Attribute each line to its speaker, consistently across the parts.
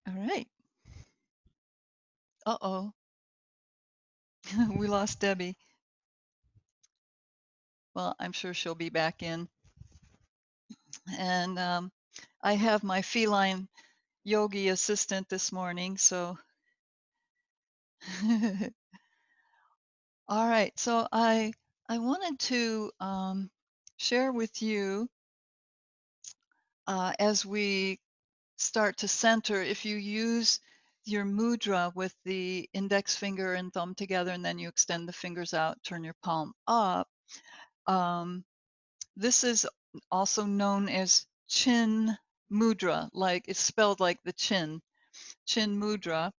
Speaker 1: All right. Uh-oh. We lost Debbie. Well, I'm sure she'll be back in. And I have my feline yogi assistant this morning, so all right. So I wanted to share with you as we start to center, if you use your mudra with the index finger and thumb together, and then you extend the fingers out, turn your palm up. This is also known as chin mudra, like it's spelled like the chin mudra,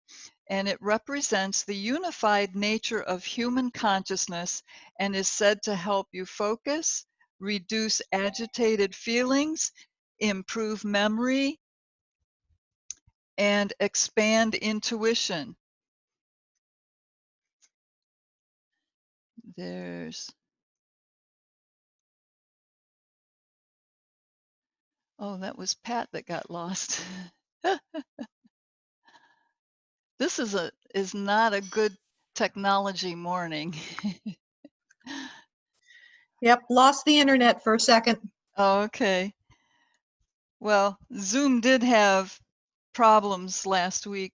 Speaker 1: and it represents the unified nature of human consciousness and is said to help you focus, reduce agitated feelings, improve memory, and expand intuition. There's, oh, that was Pat that got lost. This is not a good technology morning.
Speaker 2: Yep, lost the internet for a second.
Speaker 1: Okay. Well, Zoom did have problems last week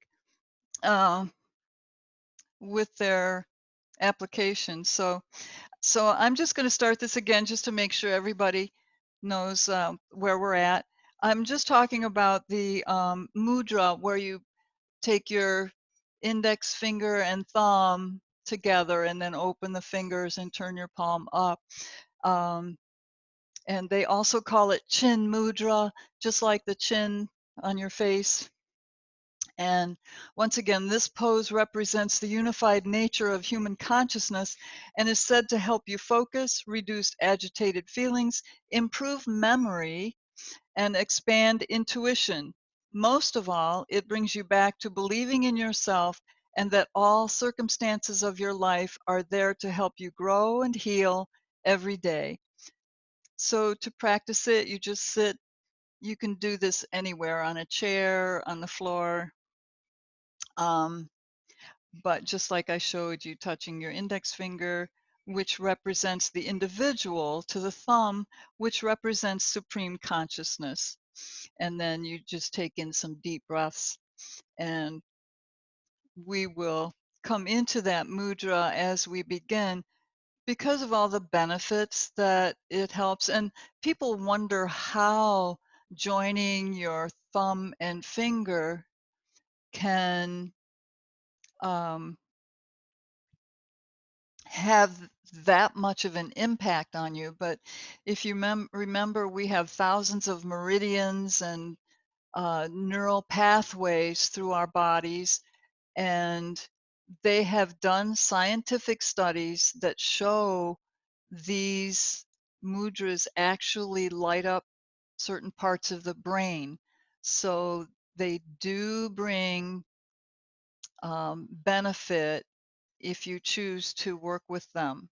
Speaker 1: uh, with their application. So I'm just going to start this again just to make sure everybody knows where we're at. I'm just talking about the mudra, where you take your index finger and thumb together and then open the fingers and turn your palm up. And they also call it chin mudra, just like the chin on your face. And once again, this pose represents the unified nature of human consciousness and is said to help you focus, reduce agitated feelings, improve memory, and expand intuition. Most of all, it brings you back to believing in yourself and that all circumstances of your life are there to help you grow and heal every day. So to practice it, you just sit. You can do this anywhere, on a chair, on the floor. But just like I showed you, touching your index finger, which represents the individual, to the thumb, which represents supreme consciousness. And then you just take in some deep breaths, and we will come into that mudra as we begin because of all the benefits that it helps. And people wonder how joining your thumb and finger can um, have that much of an impact on you. But if you remember, we have thousands of meridians and neural pathways through our bodies, and they have done scientific studies that show these mudras actually light up certain parts of the brain. So they do bring benefit if you choose to work with them.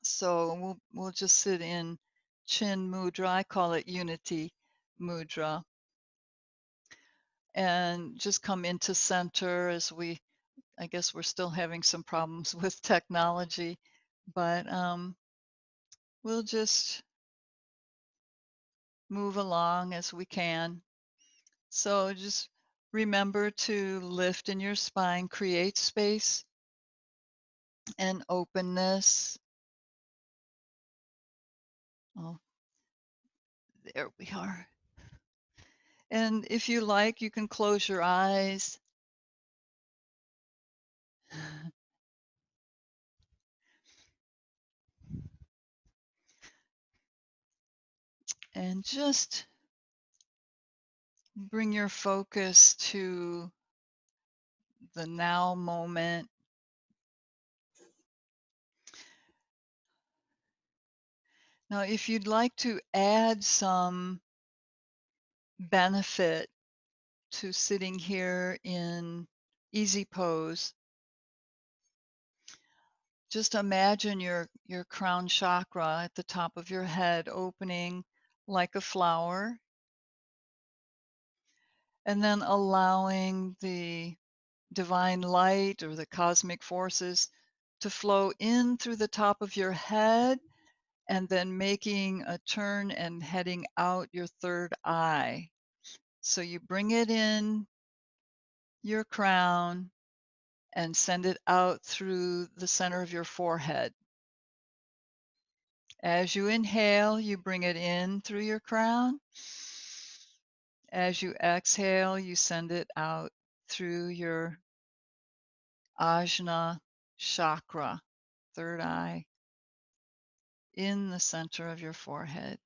Speaker 1: So we'll just sit in chin mudra. I call it unity mudra. And just come into center as I guess we're still having some problems with technology, but we'll just move along as we can. So just remember to lift in your spine, create space and openness. Oh, there we are. And if you like, you can close your eyes. And just bring your focus to the now moment. Now, if you'd like to add some benefit to sitting here in easy pose, just imagine your crown chakra at the top of your head opening like a flower, and then allowing the divine light or the cosmic forces to flow in through the top of your head and then making a turn and heading out your third eye. So you bring it in your crown and send it out through the center of your forehead. As you inhale, you bring it in through your crown. As you exhale, you send it out through your Ajna chakra, third eye, in the center of your forehead.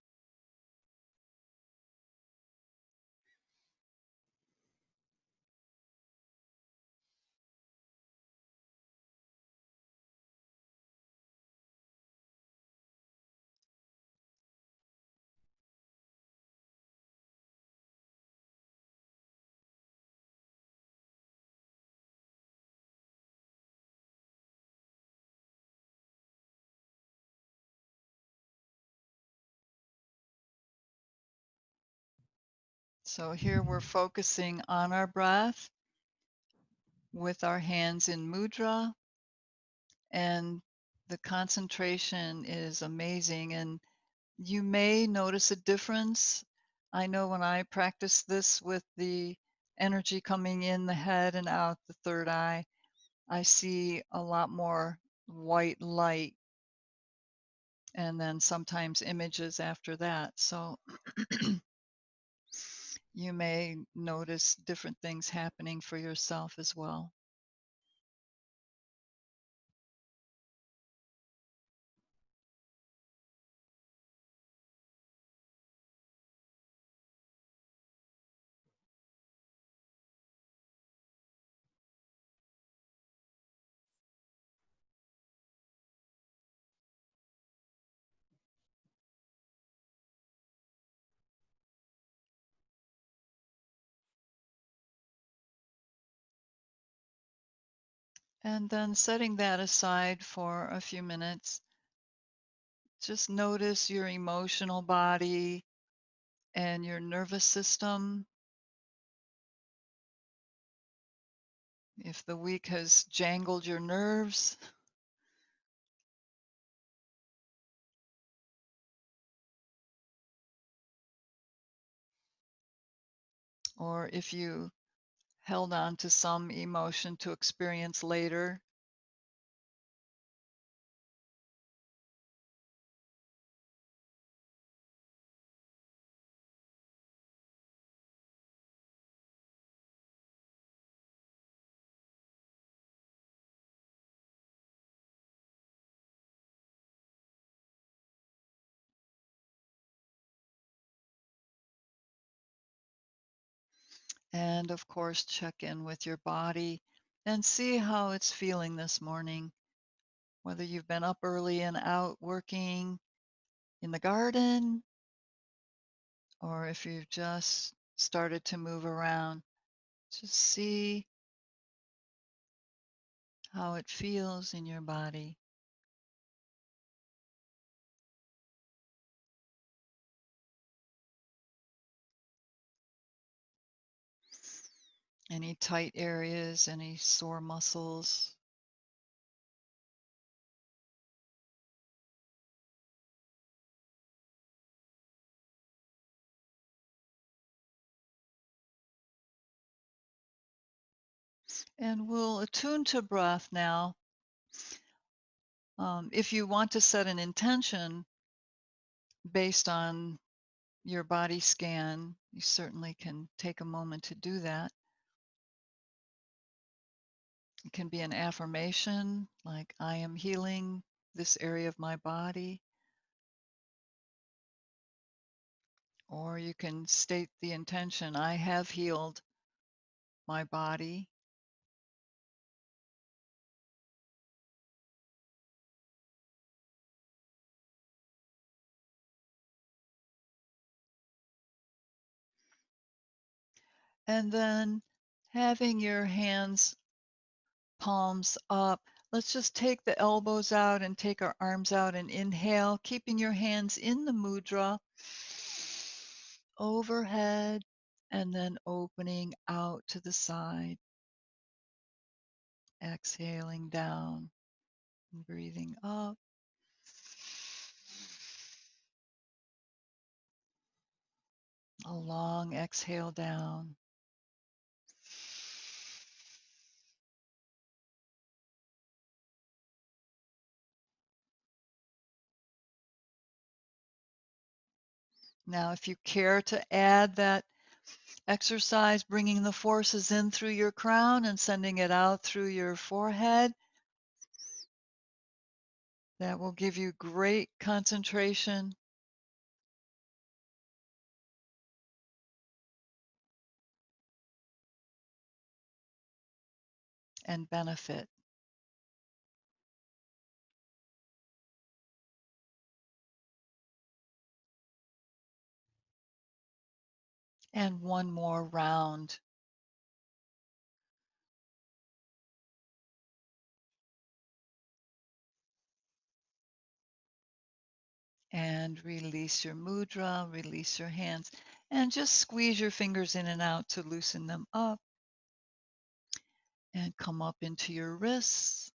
Speaker 1: So here we're focusing on our breath with our hands in mudra, and the concentration is amazing. And you may notice a difference. I know when I practice this with the energy coming in the head and out the third eye, I see a lot more white light and then sometimes images after that. So you may notice different things happening for yourself as well. And then setting that aside for a few minutes, just notice your emotional body and your nervous system. If the week has jangled your nerves, or if you held on to some emotion to experience later, and of course, check in with your body and see how it's feeling this morning, whether you've been up early and out working in the garden, or if you've just started to move around. Just see how it feels in your body. Any tight areas, any sore muscles. And we'll attune to breath now. If you want to set an intention based on your body scan, you certainly can take a moment to do that. It can be an affirmation like, I am healing this area of my body. Or you can state the intention, I have healed my body. And then having your hands palms up. Let's just take the elbows out and take our arms out and inhale, keeping your hands in the mudra overhead. and then opening out to the side, exhaling down, and breathing up. A long exhale down. Now, if you care to add that exercise, bringing the forces in through your crown and sending it out through your forehead, that will give you great concentration and benefit. And one more round. And release your mudra, release your hands, and just squeeze your fingers in and out to loosen them up. And come up into your wrists.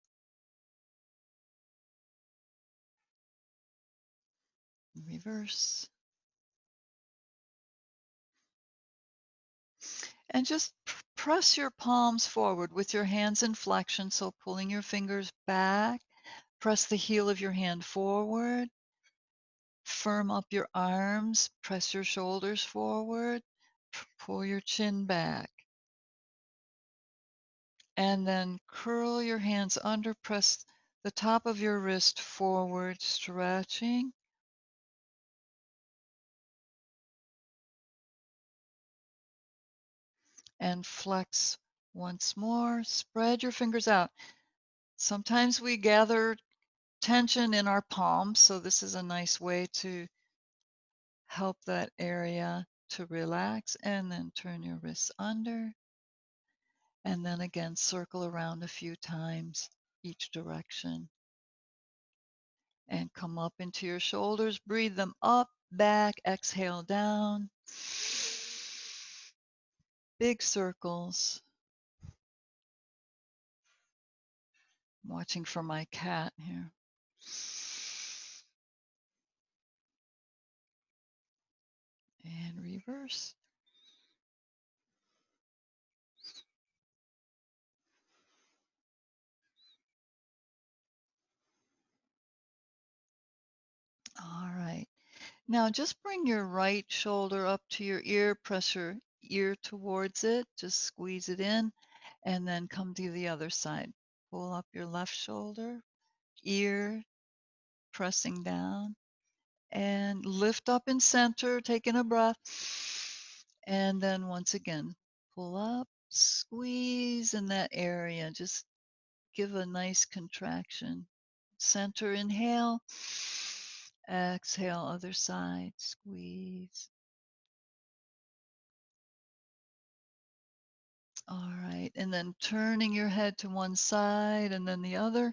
Speaker 1: Reverse. And just press your palms forward with your hands in flexion, so pulling your fingers back. Press the heel of your hand forward. Firm up your arms. Press your shoulders forward. Pull your chin back. And then curl your hands under. Press the top of your wrist forward, stretching. And flex once more. Spread your fingers out. Sometimes we gather tension in our palms, so this is a nice way to help that area to relax. And then turn your wrists under, and then again circle around a few times each direction, and come up into your shoulders. Breathe them up, back, exhale down. Big circles. I'm watching for my cat here. And reverse. All right. Now just bring your right shoulder up to your ear, press your ear towards it, just squeeze it in, and then come to the other side. Pull up your left shoulder, ear pressing down, and lift up in center, taking a breath. And then once again, pull up, squeeze in that area, just give a nice contraction. Center, inhale, exhale, other side, squeeze. All right, and then turning your head to one side and then the other.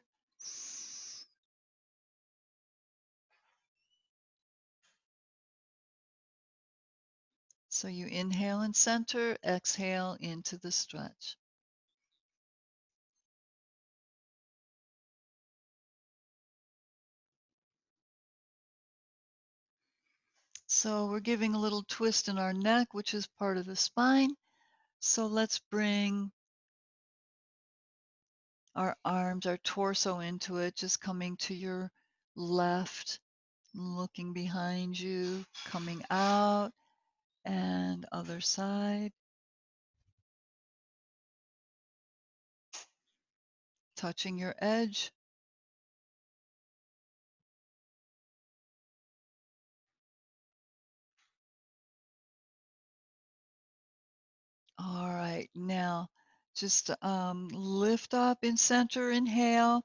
Speaker 1: So you inhale and center, exhale into the stretch. So we're giving a little twist in our neck, which is part of the spine. So let's bring our arms, our torso into it, just coming to your left, looking behind you, coming out, and other side. Touching your edge. All right, now just lift up in center, inhale,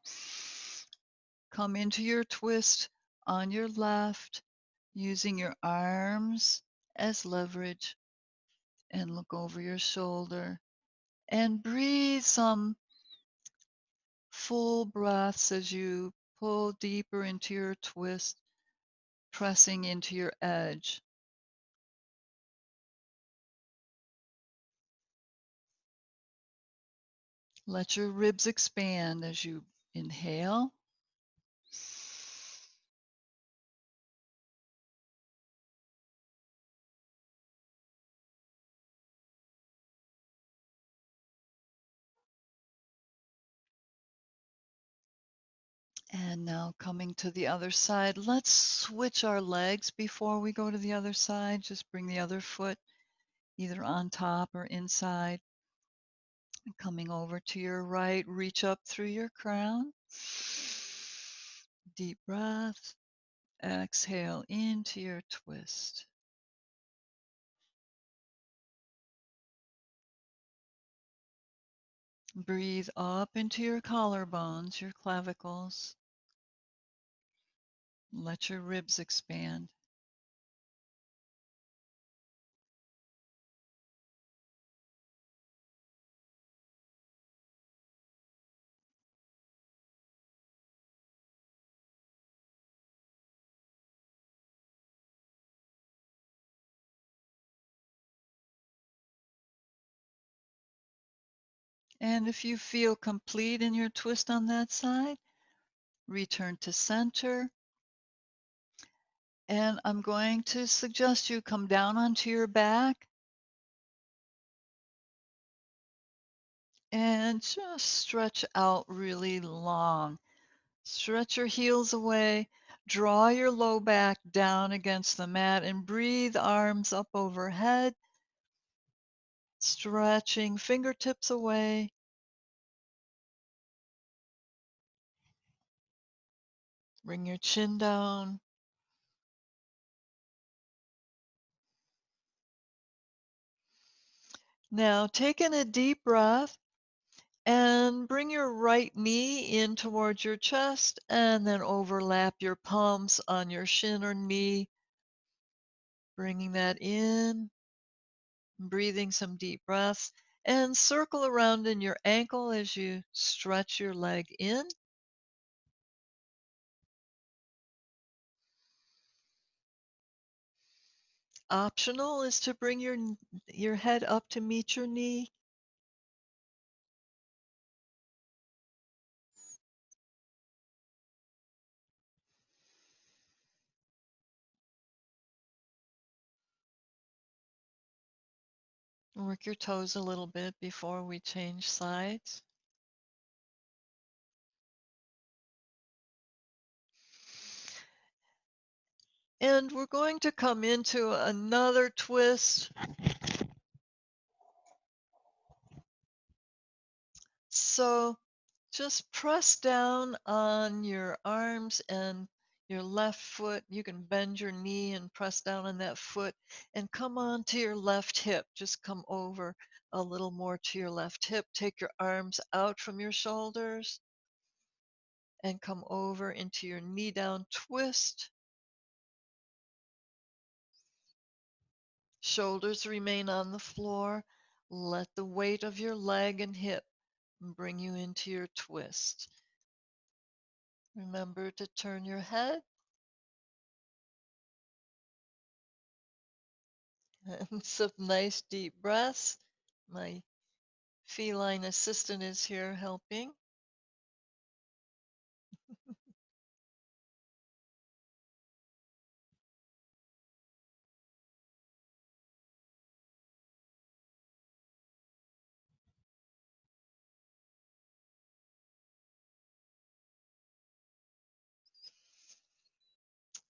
Speaker 1: come into your twist on your left, using your arms as leverage, and look over your shoulder and breathe some full breaths as you pull deeper into your twist, pressing into your edge. Let your ribs expand as you inhale. And now coming to the other side, let's switch our legs before we go to the other side. Just bring the other foot either on top or inside. And coming over to your right, reach up through your crown. Deep breath. Exhale into your twist. Breathe up into your collarbones, your clavicles. Let your ribs expand. And if you feel complete in your twist on that side, return to center. And I'm going to suggest you come down onto your back and just stretch out really long. Stretch your heels away. Draw your low back down against the mat and breathe arms up overhead, stretching fingertips away. Bring your chin down. Now take in a deep breath and bring your right knee in towards your chest and then overlap your palms on your shin or knee, bringing that in, breathing some deep breaths, and circle around in your ankle as you stretch your leg in. Optional is to bring your head up to meet your knee. Work your toes a little bit before we change sides. And we're going to come into another twist. So just press down on your arms and your left foot. You can bend your knee and press down on that foot and come on to your left hip. Just come over a little more to your left hip. Take your arms out from your shoulders and come over into your knee down twist. Shoulders remain on the floor. Let the weight of your leg and hip bring you into your twist. Remember to turn your head and some nice deep breaths. My feline assistant is here helping.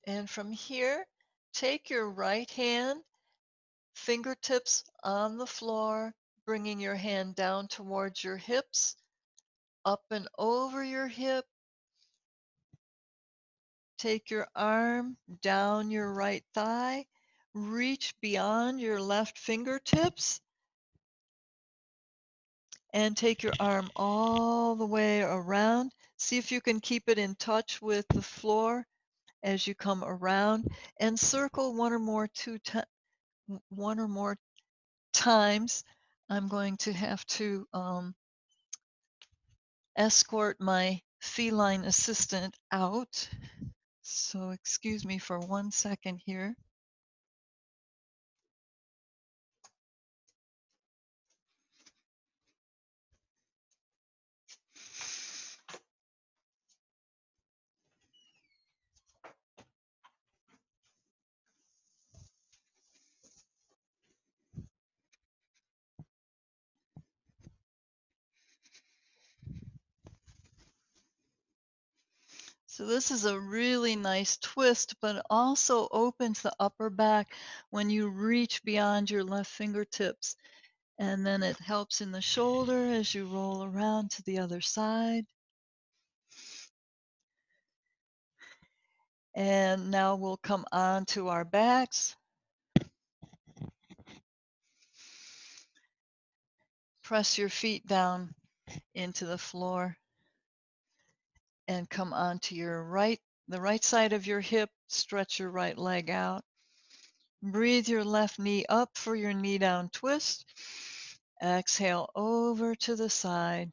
Speaker 1: And from here, take your right hand, fingertips on the floor, bringing your hand down towards your hips, up and over your hip. Take your arm down your right thigh, reach beyond your left fingertips, and take your arm all the way around. See if you can keep it in touch with the floor as you come around, and circle one or more times. I'm going to have to escort my feline assistant out. So excuse me for 1 second here. So this is a really nice twist, but it also opens the upper back when you reach beyond your left fingertips. And then it helps in the shoulder as you roll around to the other side. And now we'll come on to our backs. Press your feet down into the floor and come onto the right side of your hip. Stretch your right leg out. Breathe your left knee up for your knee down twist. Exhale over to the side.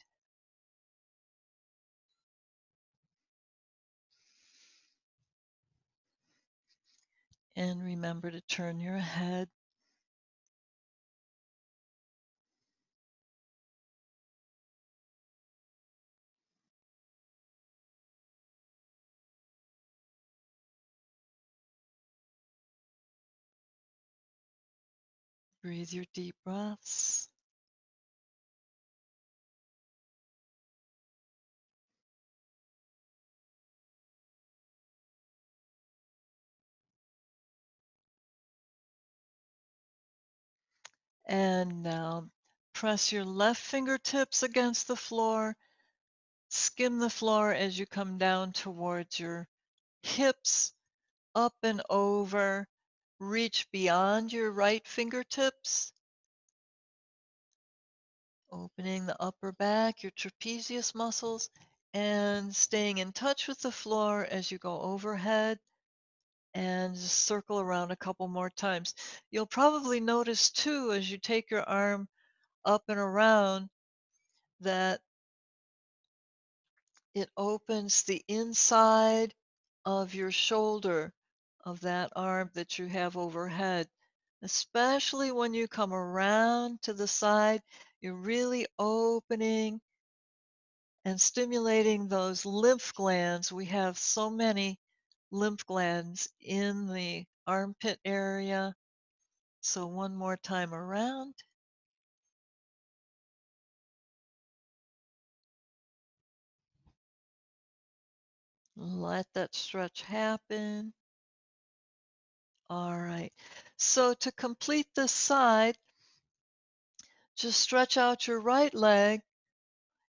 Speaker 1: And remember to turn your head. Breathe your deep breaths. And now press your left fingertips against the floor. Skim the floor as you come down towards your hips, up and over. Reach beyond your right fingertips, opening the upper back, your trapezius muscles, and staying in touch with the floor as you go overhead and just circle around a couple more times. You'll probably notice too, as you take your arm up and around, that it opens the inside of your shoulder of that arm that you have overhead. Especially when you come around to the side, you're really opening and stimulating those lymph glands. We have so many lymph glands in the armpit area. So one more time around. Let that stretch happen. All right. So to complete this side, just stretch out your right leg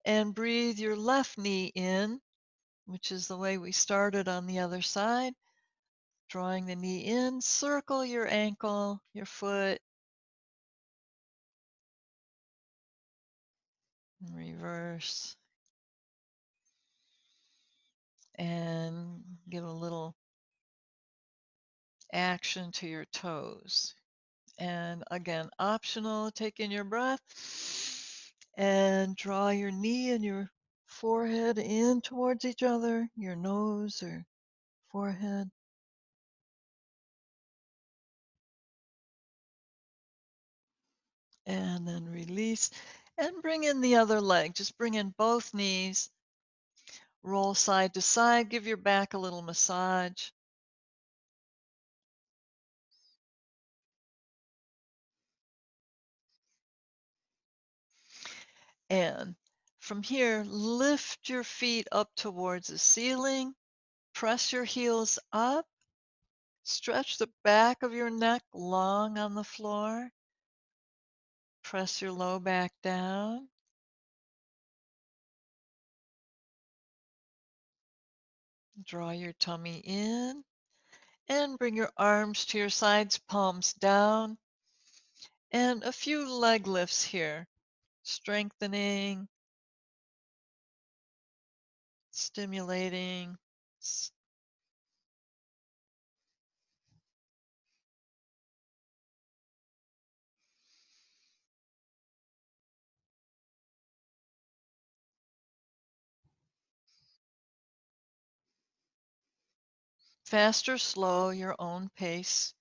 Speaker 1: and breathe your left knee in, which is the way we started on the other side. Drawing the knee in, circle your ankle, your foot, reverse, and give a little action to your toes. And again, optional, take in your breath and draw your knee and your forehead in towards each other, your nose or forehead. And then release and bring in the other leg. Just bring in both knees, roll side to side, give your back a little massage. And from here, lift your feet up towards the ceiling, press your heels up, stretch the back of your neck long on the floor, press your low back down, draw your tummy in, and bring your arms to your sides, palms down, and a few leg lifts here, strengthening, stimulating, fast or slow, your own pace.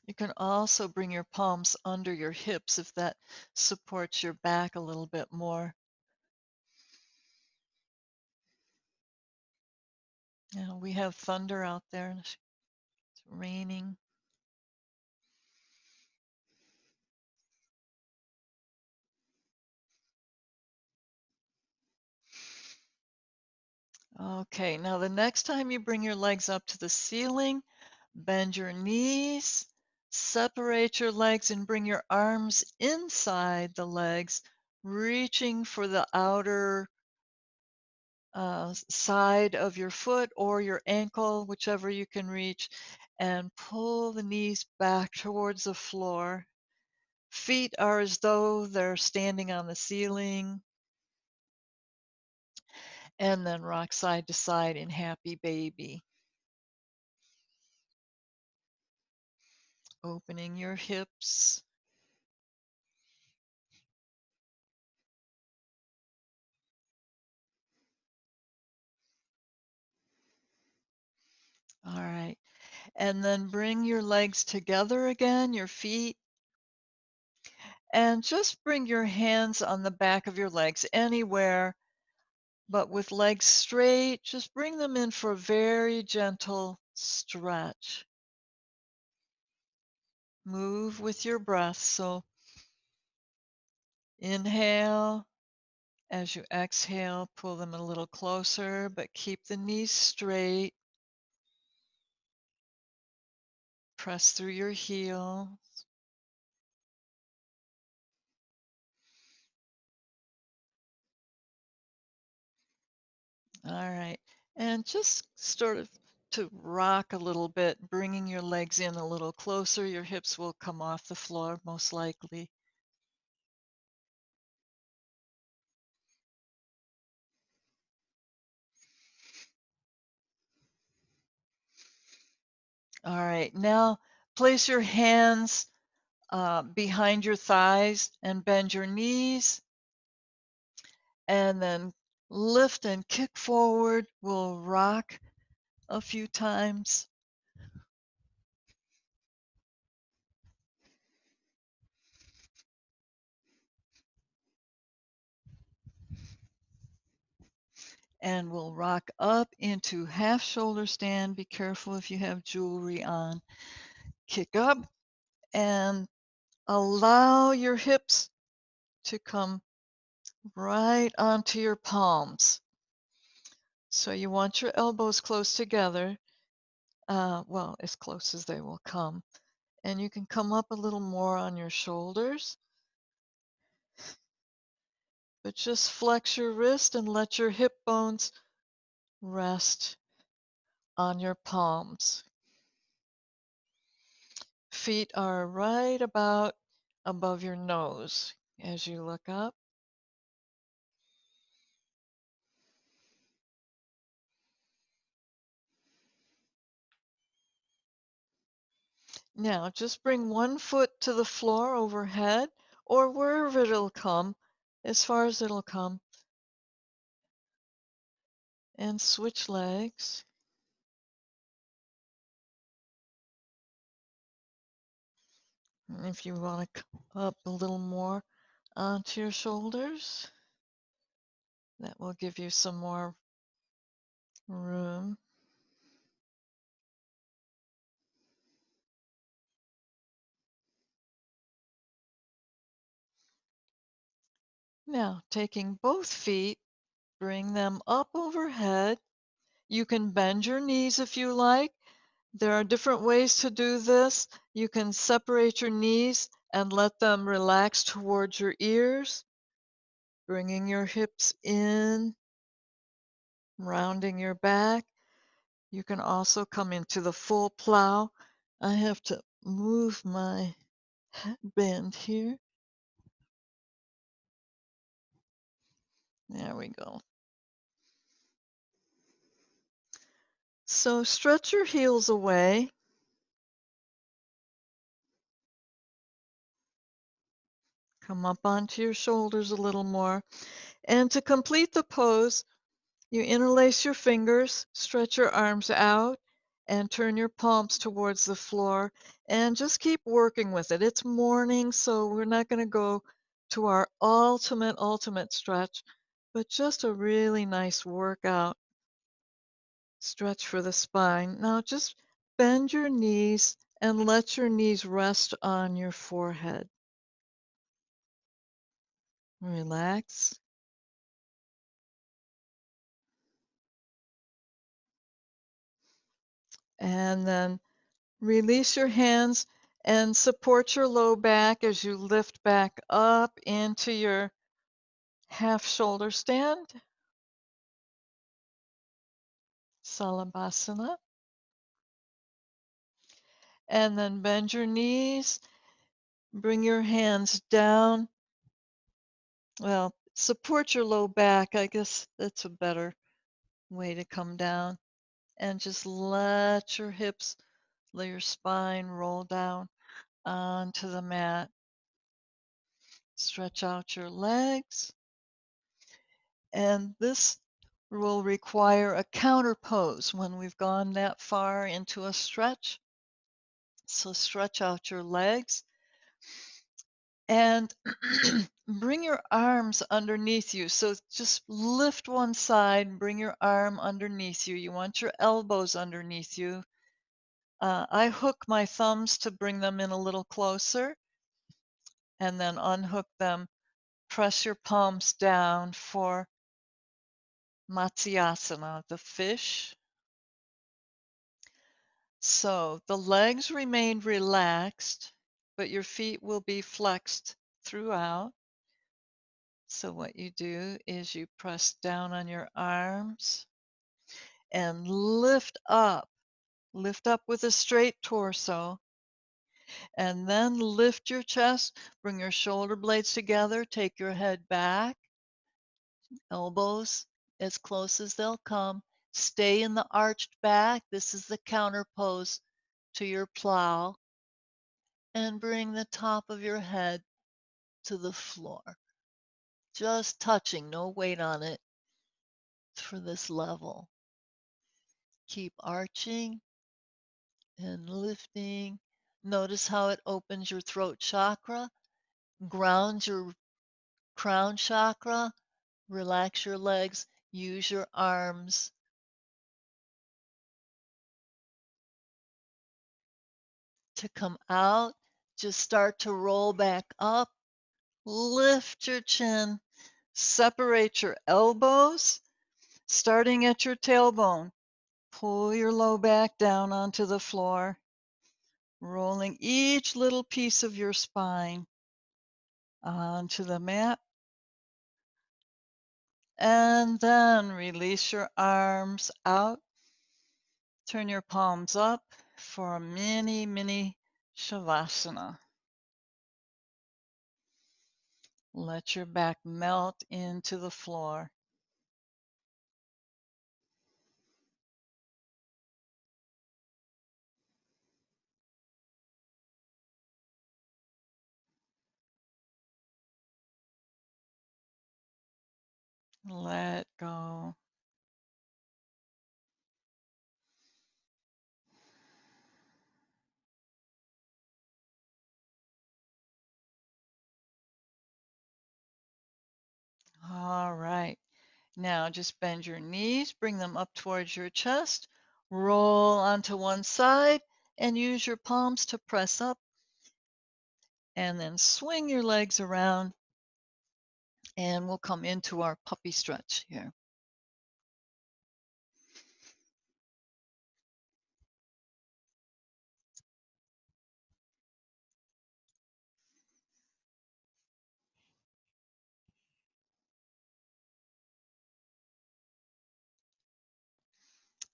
Speaker 1: You can also bring your palms under your hips if that supports your back a little bit more. We have thunder out there. It's raining. Okay, now the next time you bring your legs up to the ceiling, bend your knees, separate your legs, and bring your arms inside the legs, reaching for the outer side of your foot or your ankle, whichever you can reach, and pull the knees back towards the floor. Feet are as though they're standing on the ceiling, and then rock side to side in happy baby. Opening your hips. All right. And then bring your legs together again, your feet, and just bring your hands on the back of your legs anywhere, but with legs straight, just bring them in for a very gentle stretch. Move with your breath. So inhale. As you exhale, pull them a little closer, but keep the knees straight. Press through your heel. All right. And just sort of to rock a little bit, bringing your legs in a little closer. Your hips will come off the floor, most likely. All right. Now place your hands behind your thighs and bend your knees. And then lift and kick forward. We'll rock a few times. And we'll rock up into half shoulder stand. Be careful if you have jewelry on. Kick up and allow your hips to come right onto your palms. So you want your elbows close together, well, as close as they will come. And you can come up a little more on your shoulders, but just flex your wrist and let your hip bones rest on your palms. Feet are right about above your nose as you look up. Now just bring one foot to the floor overhead or wherever it'll come, as far as it'll come, and switch legs. And if you want to come up a little more onto your shoulders, that will give you some more room. Now, taking both feet, bring them up overhead. You can bend your knees if you like. There are different ways to do this. You can separate your knees and let them relax towards your ears, bringing your hips in, rounding your back. You can also come into the full plow. I have to move my headband here. There we go. So stretch your heels away. Come up onto your shoulders a little more. And to complete the pose, you interlace your fingers, stretch your arms out, and turn your palms towards the floor. And just keep working with it. It's morning, so we're not going to go to our ultimate stretch, but just a really nice workout stretch for the spine. Now just bend your knees and let your knees rest on your forehead. Relax. And then release your hands and support your low back as you lift back up into your half shoulder stand, Salabhasana. And then bend your knees, bring your hands down. Well, support your low back. I guess that's a better way to come down. And just let your hips, let your spine roll down onto the mat. Stretch out your legs. And this will require a counter pose when we've gone that far into a stretch. So stretch out your legs and bring your arms underneath you. So just lift one side, bring your arm underneath you. You want your elbows underneath you. I hook my thumbs to bring them in a little closer and then unhook them. Press your palms down for Matsyasana, the fish. So the legs remain relaxed, but your feet will be flexed throughout. So what you do is you press down on your arms and lift up. Lift up with a straight torso. And then lift your chest, bring your shoulder blades together, take your head back, elbows as close as they'll come. Stay in the arched back. This is the counter pose to your plow. And bring the top of your head to the floor. Just touching, no weight on it for this level. Keep arching and lifting. Notice how it opens your throat chakra, grounds your crown chakra. Relax your legs, use your arms to come out. Just start to roll back up. Lift your chin. Separate your elbows, starting at your tailbone. Pull your low back down onto the floor, rolling each little piece of your spine onto the mat. And then release your arms out. Turn your palms up for a mini Shavasana. Let your back melt into the floor. Let go. All right. Now just bend your knees, bring them up towards your chest, roll onto one side, and use your palms to press up. And then swing your legs around, and we'll come into our puppy stretch here.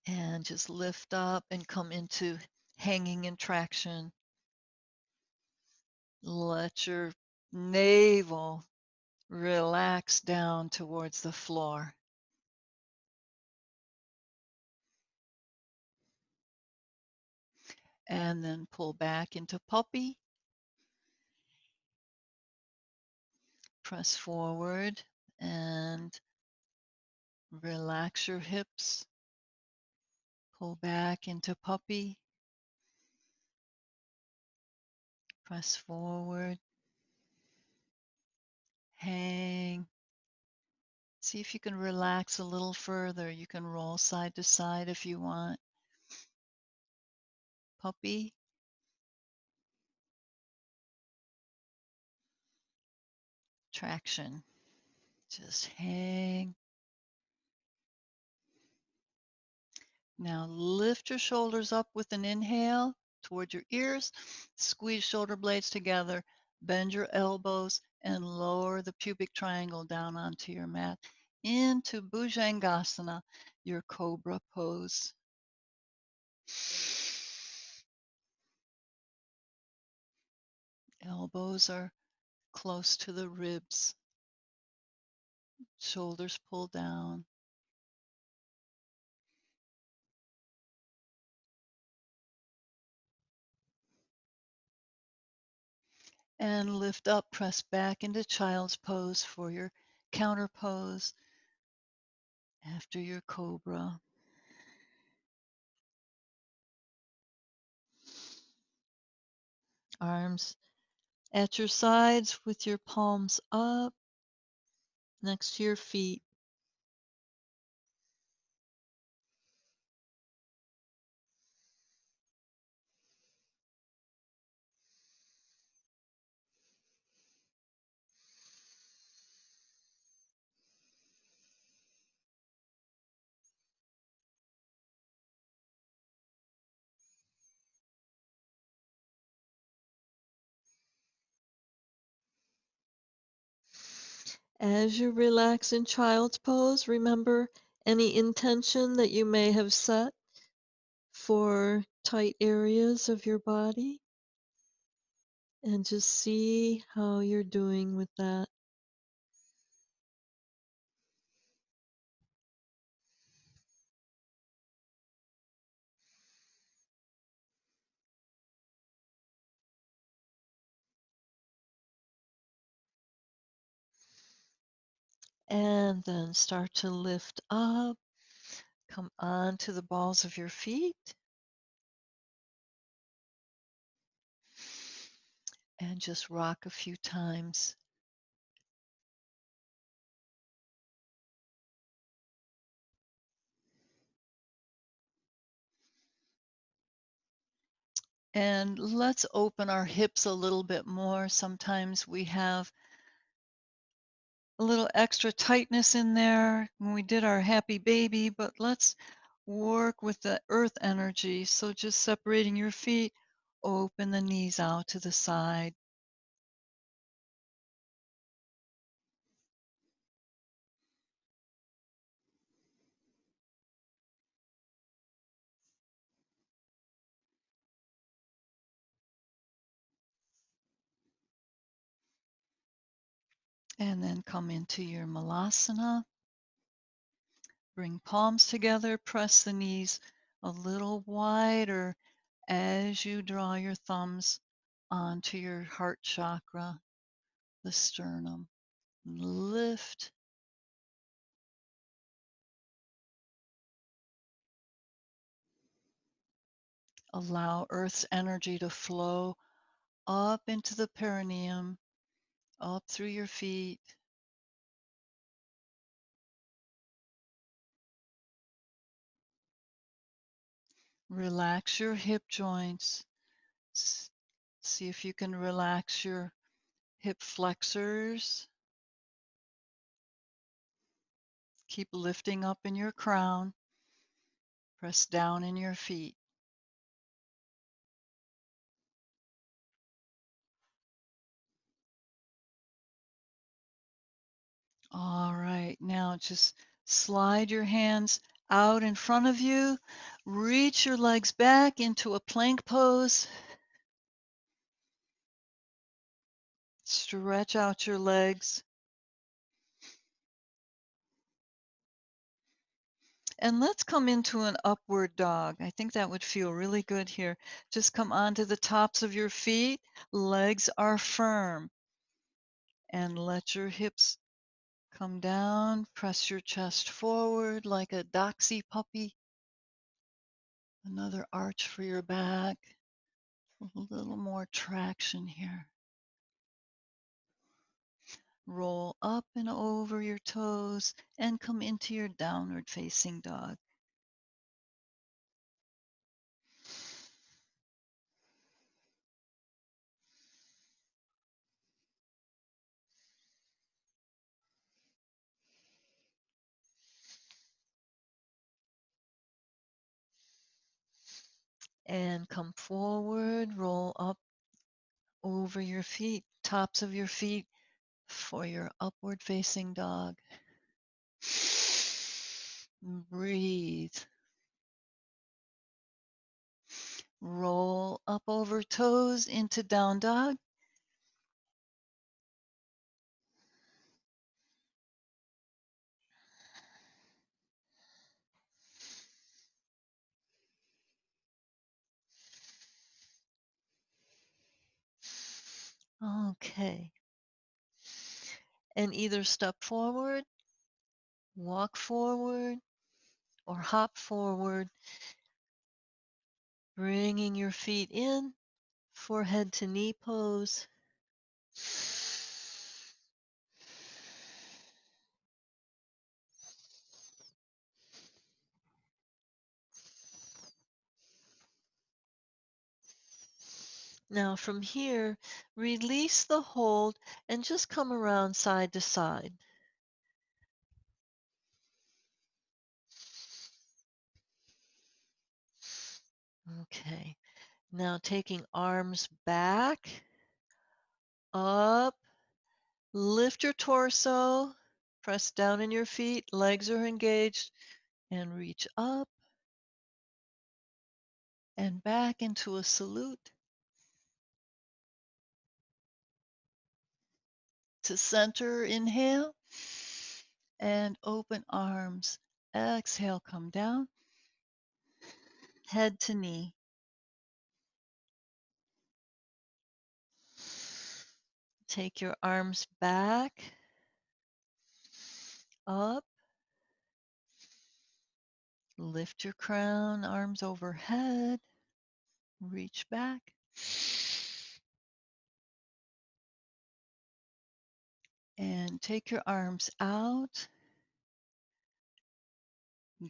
Speaker 1: And just lift up and come into hanging in traction. Let your navel relax down towards the floor. And then pull back into puppy. Press forward and relax your hips. Pull back into puppy. Press forward. Hang. See if you can relax a little further. You can roll side to side if you want. Puppy. Traction. Just hang. Now lift your shoulders up with an inhale toward your ears. Squeeze shoulder blades together. Bend your elbows and lower the pubic triangle down onto your mat into Bhujangasana, your cobra pose. Elbows are close to the ribs. Shoulders pull down. And lift up, press back into child's pose for your counter pose after your cobra. Arms at your sides with your palms up next to your feet. As you relax in child's pose, remember any intention that you may have set for tight areas of your body, and just see how you're doing with that. And then start to lift up, come onto the balls of your feet, and just rock a few times. And let's open our hips a little bit more. Sometimes we have a little extra tightness in there when we did our happy baby, but let's work with the earth energy. So just separating your feet, open the knees out to the side. And then come into your malasana. Bring palms together, press the knees a little wider as you draw your thumbs onto your heart chakra, the sternum. Lift. Allow Earth's energy to flow up into the perineum, up through your feet. Relax your hip joints. See if you can relax your hip flexors. Keep lifting up in your crown. Press down in your feet. All right, now just slide your hands out in front of you. Reach your legs back into a plank pose. Stretch out your legs. And let's come into an upward dog. I think that would feel really good here. Just come onto the tops of your feet. Legs are firm. And let your hips come down. Press your chest forward like a doxy puppy. Another arch for your back. A little more traction here. Roll up and over your toes and come into your downward facing dog. And come forward, roll up over your feet, tops of your feet for your upward facing dog. Breathe. Roll up over toes into down dog. Okay. And either step forward, walk forward, or hop forward, bringing your feet in for head to knee pose. Now from here, release the hold and just come around side to side. Okay. Now taking arms back, up, lift your torso, press down in your feet, legs are engaged, and reach up and back into a salute. To center, inhale, and open arms. Exhale, come down, head to knee. Take your arms back, up, lift your crown, arms overhead, reach back. And take your arms out,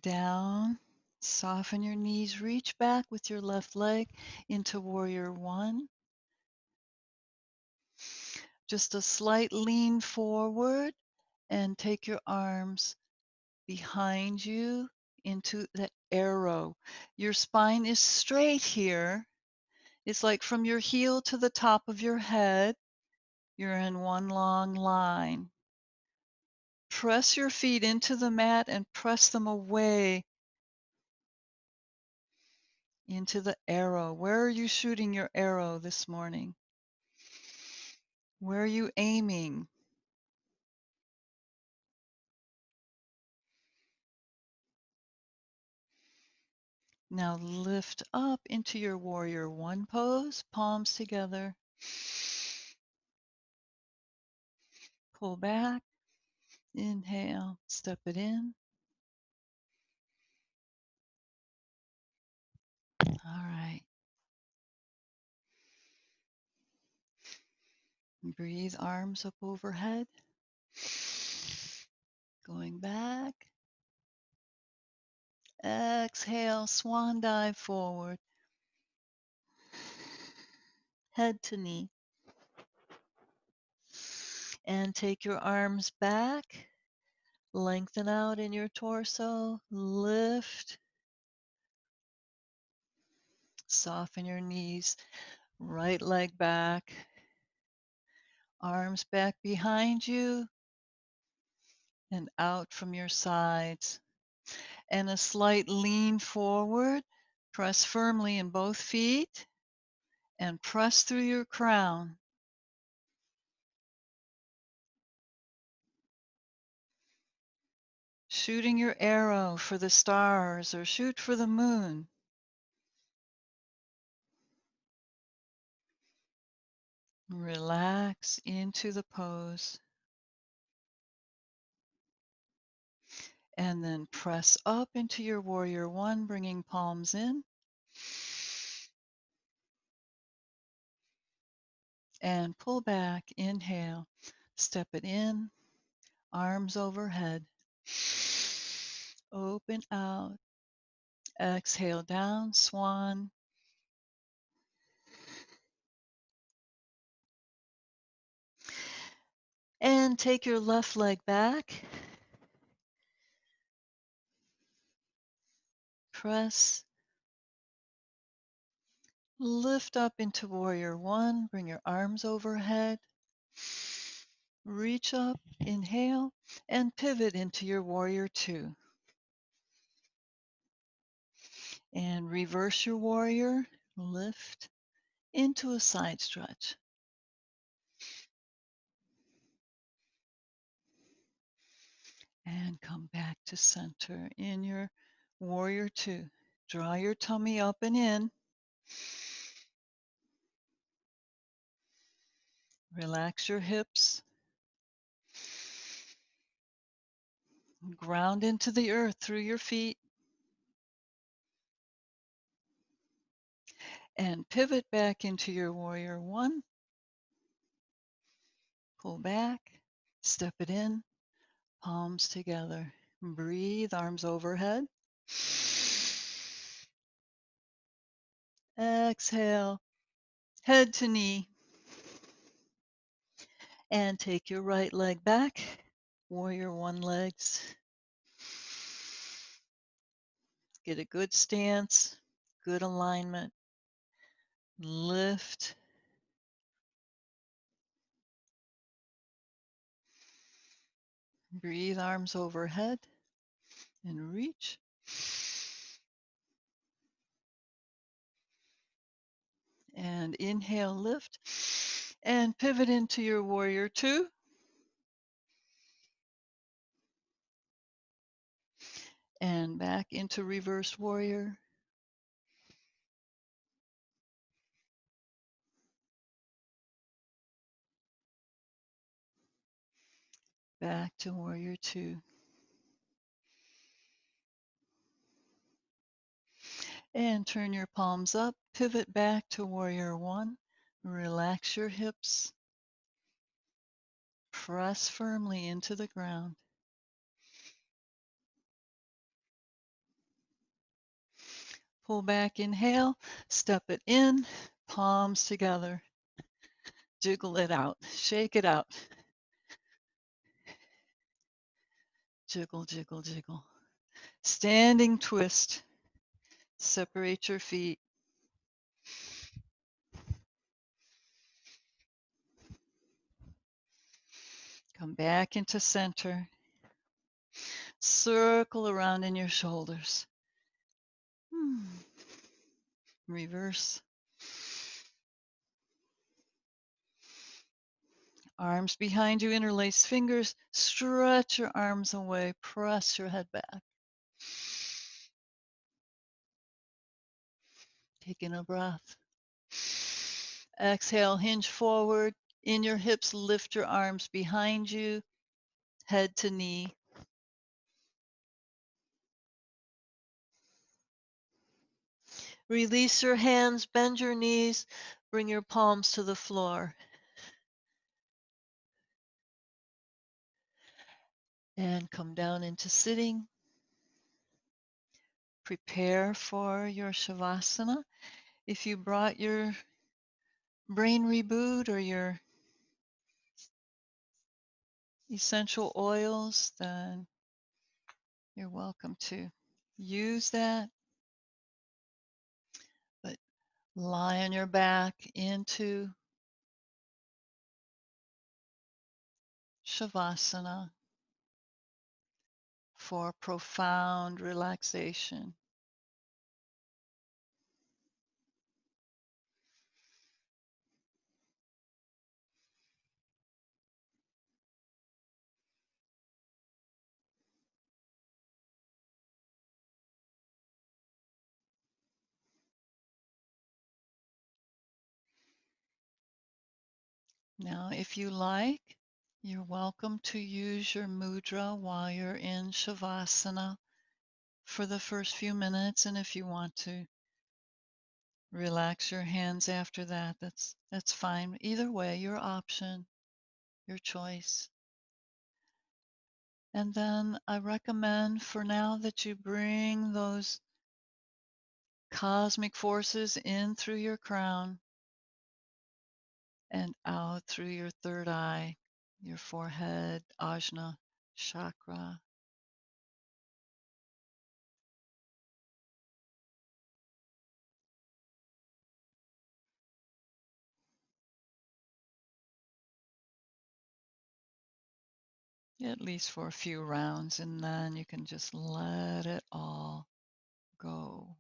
Speaker 1: down, soften your knees, reach back with your left leg into warrior one. Just a slight lean forward and take your arms behind you into the arrow. Your spine is straight here. It's like from your heel to the top of your head, you're in one long line. Press your feet into the mat and press them away into the arrow. Where are you shooting your arrow this morning? Where are you aiming? Now lift up into your warrior one pose, palms together. Pull back, inhale, step it in. All right. Breathe, arms up overhead. Going back. Exhale, swan dive forward. Head to knee. And take your arms back. Lengthen out in your torso. Lift. Soften your knees. Right leg back. Arms back behind you and out from your sides. And a slight lean forward. Press firmly in both feet and press through your crown. Shooting your arrow for the stars or shoot for the moon. Relax into the pose. And then press up into your warrior one, bringing palms in. And pull back, inhale, step it in, arms overhead. Open out, exhale down, swan. And take your left leg back. Press Lift up into warrior one. Bring your arms overhead. Reach up, inhale, and pivot into your warrior two. And reverse your warrior. Lift into a side stretch. And come back to center in your warrior two. Draw your tummy up and in. Relax your hips. Ground into the earth through your feet. And pivot back into your warrior one. Pull back. Step it in. Palms together. Breathe, arms overhead. Exhale, head to knee. And take your right leg back. Warrior one legs. Get a good stance, good alignment. Lift. Breathe, arms overhead. And reach. And inhale, lift. And pivot into your warrior two. And back into reverse warrior. Back to warrior two. And turn your palms up. Pivot back to warrior one. Relax your hips. Press firmly into the ground. Pull back, inhale, step it in, palms together. Jiggle it out, shake it out. Jiggle, jiggle, jiggle. Standing twist. Separate your feet. Come back into center. Circle around in your shoulders. Reverse. Arms behind you, interlace fingers. Stretch your arms away. Press your head back. Taking a breath. Exhale, hinge forward. In your hips, lift your arms behind you, head to knee. Release your hands, bend your knees, bring your palms to the floor. And come down into sitting. Prepare for your Shavasana. If you brought your brain reboot or your essential oils, then you're welcome to use that. But lie on your back into Shavasana for profound relaxation. Now, if you like, you're welcome to use your mudra while you're in Shavasana for the first few minutes. And if you want to relax your hands after that, that's fine. Either way, your option, your choice. And then I recommend for now that you bring those cosmic forces in through your crown and out through your third eye, your forehead, ajna chakra. at least for a few rounds, and then you can just let it all go.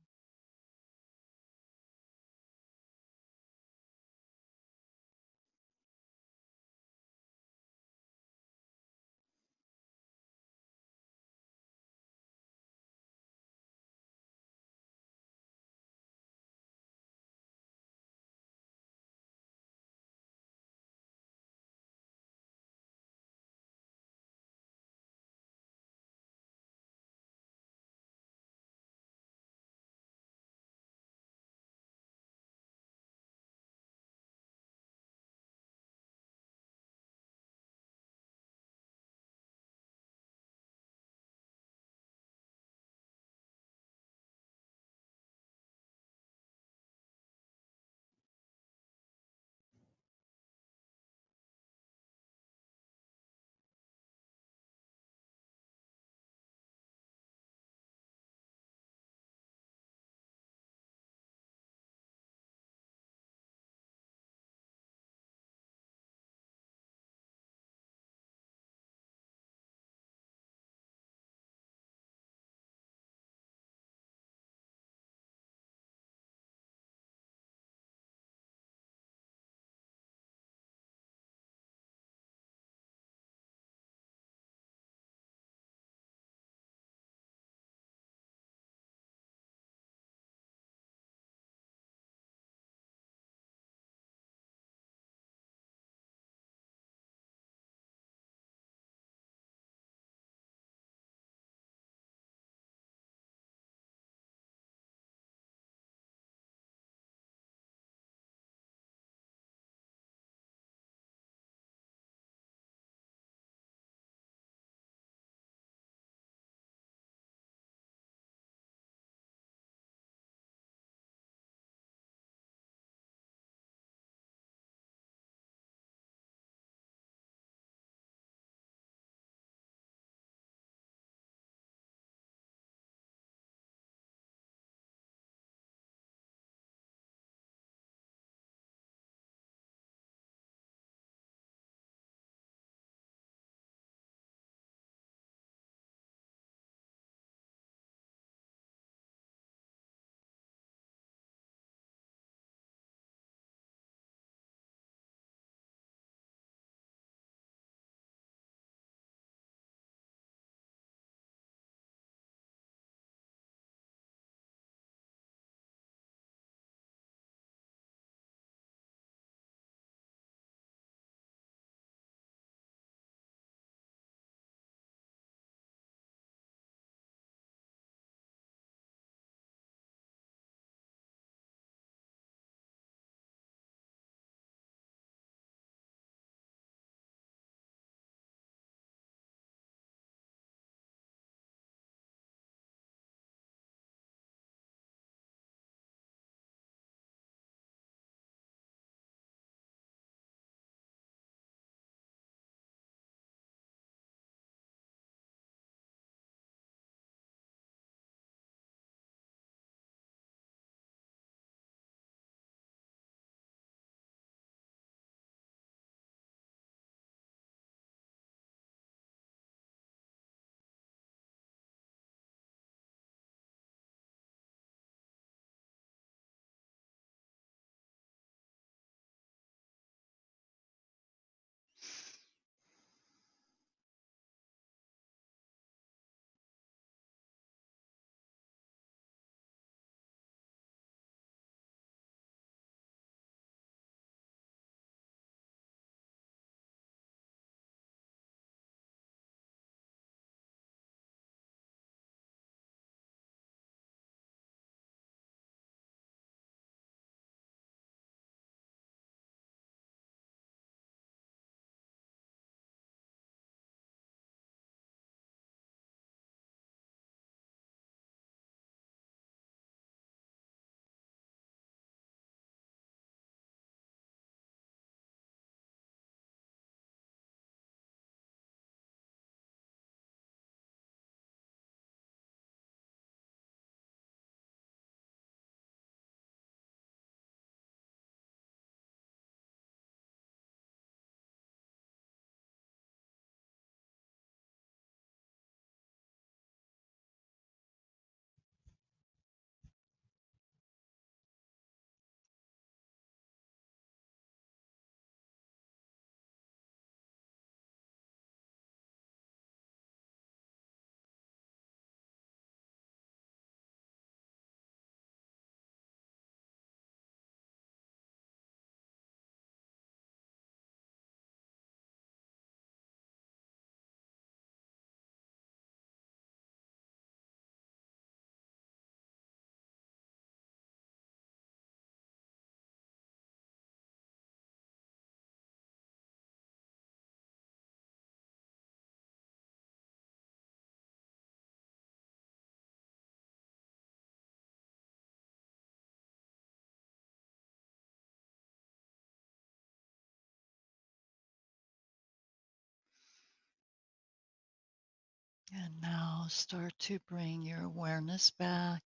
Speaker 1: And now start to bring your awareness back,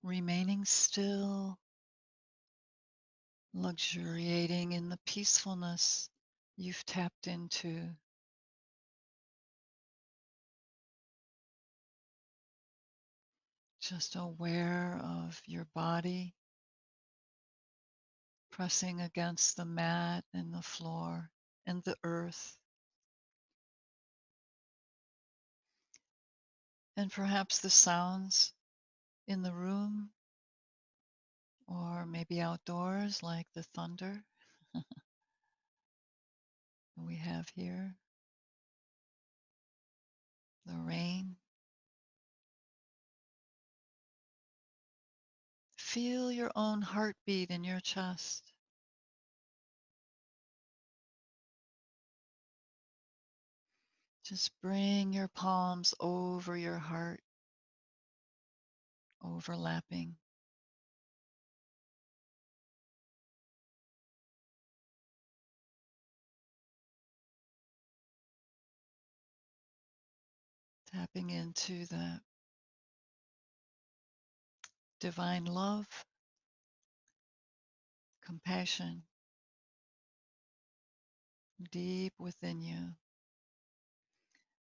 Speaker 1: remaining still, luxuriating in the peacefulness you've tapped into. Just aware of your body pressing against the mat and the floor and the earth. And perhaps the sounds in the room or maybe outdoors, like the thunder we have here, the rain. Feel your own heartbeat in your chest. Just bring your palms over your heart, overlapping. Tapping into the divine love, compassion deep within you.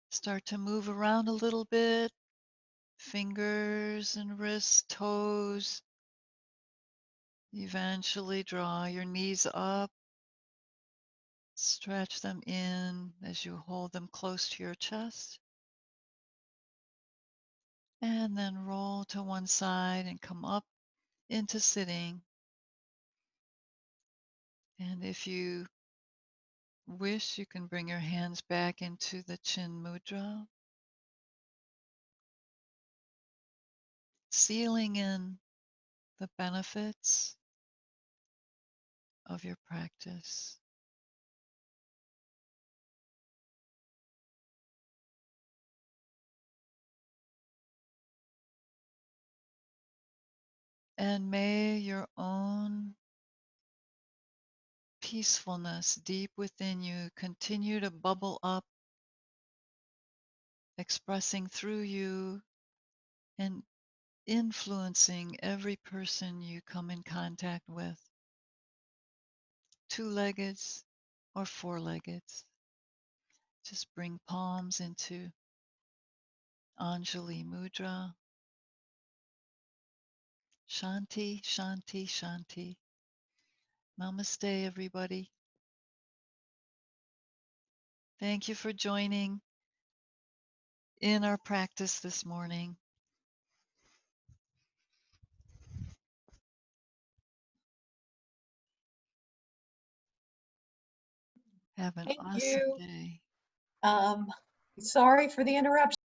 Speaker 1: Start to move around a little bit, fingers and wrists, toes. Eventually draw your knees up, stretch them in as you hold them close to your chest. And then roll to one side and come up into sitting. And if you wish, you can bring your hands back into the chin mudra, sealing in the benefits of your practice. And may your own peacefulness deep within you continue to bubble up, expressing through you and influencing every person you come in contact with, two-legged or four-legged. Just bring palms into Anjali Mudra. Shanti, Shanti, Shanti. Namaste, everybody. Thank you for joining in our practice this morning. Have an
Speaker 2: Thank
Speaker 1: awesome
Speaker 2: you.
Speaker 1: day.
Speaker 2: Sorry for the interruption.